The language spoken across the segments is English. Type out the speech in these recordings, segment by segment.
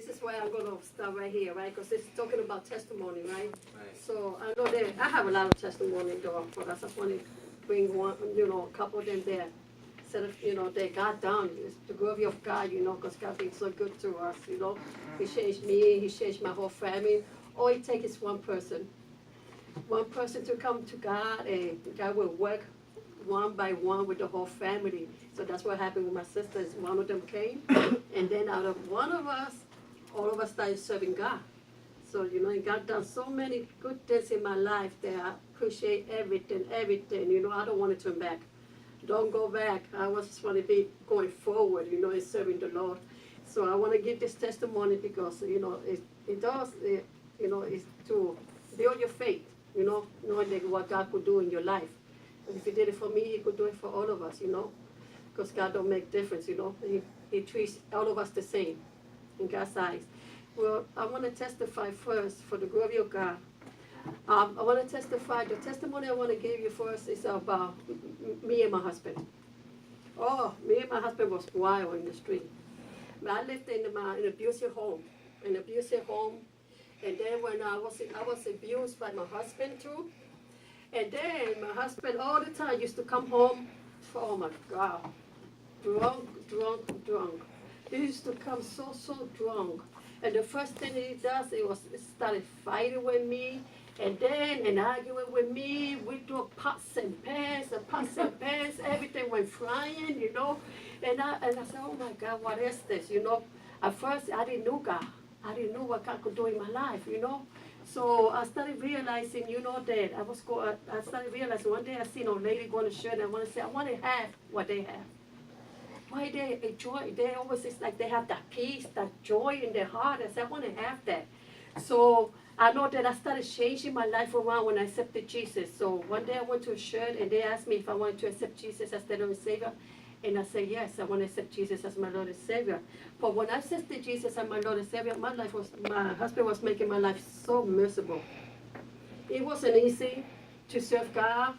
this is why I'm going to start right here, right? Because it's talking about testimony, right? Right. So I know that I have a lot of testimony, though, but I just want to bring one, a couple of them there. Instead of, they got done. It's the glory of God, because God been so good to us, He changed me, He changed my whole family. All it takes is one person. One person to come to God, and God will work one by one with the whole family. So that's what happened with my sisters. One of them came, and then out of one of us, all of us started serving God. So, and God done so many good things in my life that I appreciate everything. I don't want to turn back. Don't go back. I just want to be going forward, and serving the Lord. So I want to give this testimony because, it does, it's to build your faith, knowing that what God could do in your life. And if He did it for me, He could do it for all of us, because God don't make difference, He treats all of us the same in God's eyes. Well, I want to testify first for the glory of God. I want to testify. The testimony I want to give you first is about me and my husband. Oh, me and my husband was wild in the street. I lived in an abusive home, and then when I was abused by my husband too. And then my husband all the time used to come home, oh my God, drunk. He used to come so drunk. And the first thing he does, he started fighting with me, and arguing with me. We threw pots and pans, everything went flying, And I said, oh my God, what is this, At first, I didn't know God. I didn't know what God could do in my life, So I started realizing, that I started realizing one day I seen a lady going to church, and I want to say, I want to have what they have. Why they enjoy, they always, it's like they have that peace, that joy in their heart. I said, I want to have that. So I know that I started changing my life around when I accepted Jesus. So one day I went to a church, and they asked me if I wanted to accept Jesus as their Lord and Savior. And I said, yes, I want to accept Jesus as my Lord and Savior. But when I accepted Jesus as my Lord and Savior, my husband was making my life so miserable. It wasn't easy to serve God,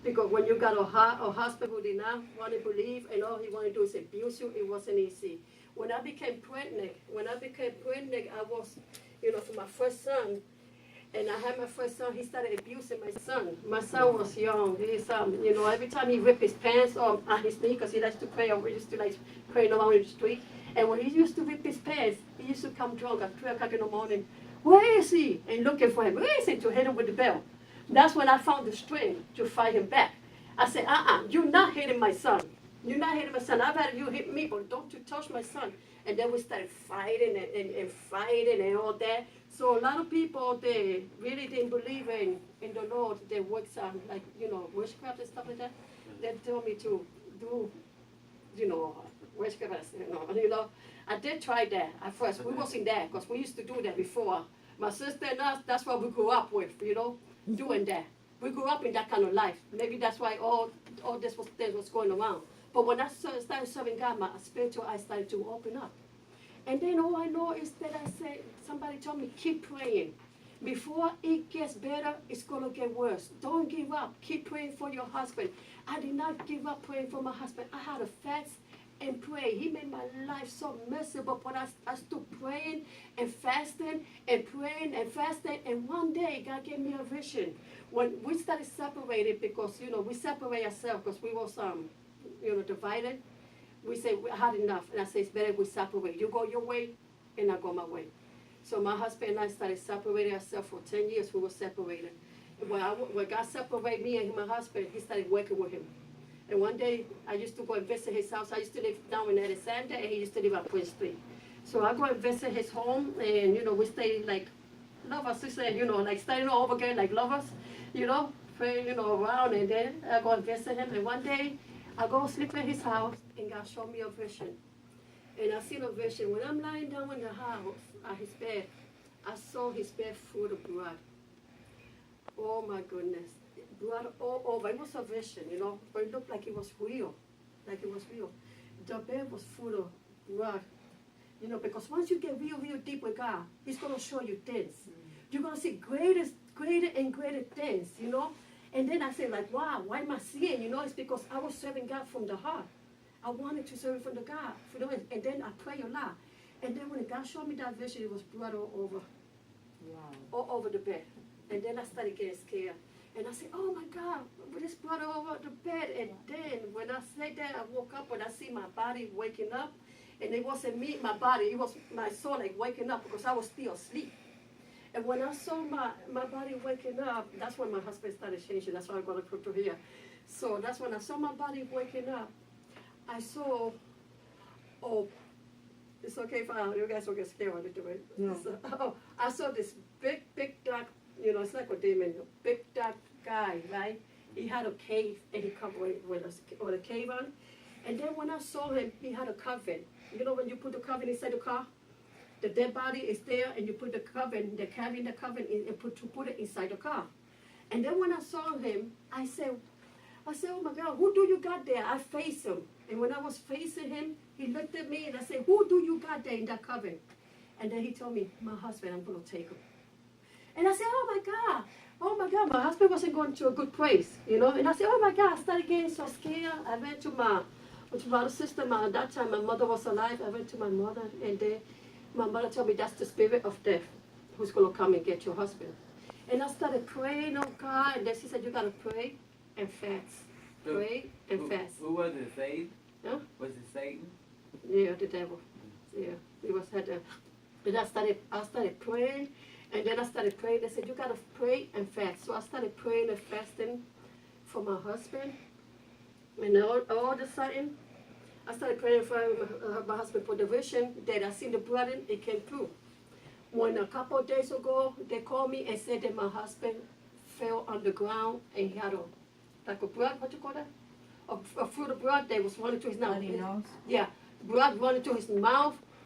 because when you got a husband who did not want to believe and all he wanted to do is abuse you, it wasn't easy. When I became pregnant, I was, for my first son, and I had my first son, he started abusing my son. My son was young. He's, every time he ripped his pants off on his knee, because he likes to pray, or we used to like praying around in the street. And when he used to rip his pants, he used to come drunk at 3 o'clock in the morning. Where is he? And looking for him. Where is he? To hit him with the bell. That's when I found the strength to fight him back. I said, you're not hitting my son. You're not hitting my son. I've had you hit me, but don't you touch my son. And then we started fighting and fighting and all that. So a lot of people, they really didn't believe in the Lord. They worked on, like, witchcraft and stuff like that. They told me to do, witchcraft, I did try that at first. We wasn't there, because we used to do that before. My sister and us, that's what we grew up with, doing that. We grew up in that kind of life. Maybe that's why all this was going around. But when I started serving God, my spiritual eyes started to open up. And then all I know is that somebody told me, keep praying. Before it gets better, it's going to get worse. Don't give up. Keep praying for your husband. I did not give up praying for my husband. I had to fast and pray. He made my life so miserable, but I stood praying and fasting and praying and fasting. And one day, God gave me a vision. When we started separated, because, we separate ourselves because we was, divided. We say, we had enough. And I say, it's better we separate. You go your way, and I go my way. So my husband and I started separating ourselves for 10 years. We were separated. And when God separated me and my husband, He started working with him. And one day, I used to go and visit his house. I used to live down in Alexander, and he used to live on Prince Street. So I go and visit his home, and, we stay like lovers. We say, like starting all over again like lovers, praying, around. And then I go and visit him. And one day, I go sleep in his house, and God showed me a vision. And I seen a vision. When I'm lying down in the house, at his bed, I saw his bed full of blood. Oh, my goodness. Blood all over. It was a vision, but it looked like it was real. The bed was full of blood, because once you get real deep with God, He's going to show you things. You're going to see greater and greater things, And then I said, like, wow, why am I seeing? It's because I was serving God from the heart. I wanted to serve from the God, and then I pray a lot. And then when God showed me that vision, it was blood all over, Wow. all over the bed. And then I started getting scared. And I said, oh my God, this blood all over the bed. And then when I said that, I woke up and I see my body waking up. And it wasn't me, my body, it was my soul like waking up because I was still asleep. And when I saw my body waking up, that's when my husband started changing. That's why I'm going to put to here. So that's when I saw my body waking up. I saw, oh, it's okay if you guys don't get scared when I do it. No. So, oh, I saw this big, dark, it's like a demon, big, dark guy, right? He had a cave and he come with a cave on. And then when I saw him, he had a coffin. You know when you put the coffin inside the car? The dead body is there, and you put the coffin, carrying the coffin in, and put it inside the car. And then when I saw him, I said, oh my God, who do you got there? I faced him. And when I was facing him, he looked at me and I said, who do you got there in that coffin? And then he told me, my husband, I'm going to take him. And I said, oh my God, my husband wasn't going to a good place, And I said, oh my God, I started getting so scared. I went to my other sister. At that time, my mother was alive. I went to my mother, and then my mother told me that's the spirit of death who's going to come and get your husband. And I started praying, oh God, and then she said, you got to pray and fast. Pray and fast. Who was it, Satan? Huh? Was it Satan? Yeah, the devil. Yeah, it was had. Then I started praying, and then I started praying. They said you gotta pray and fast. So I started praying and fasting for my husband, and all of a sudden, I started praying for my husband for the vision that I seen the blood in. It came through. When a couple of days ago, they called me and said that my husband fell on the ground and he had like a blood. What you call that? A fruit of blood that was running to his mouth. Bloody nose? Yeah, blood running to his mouth,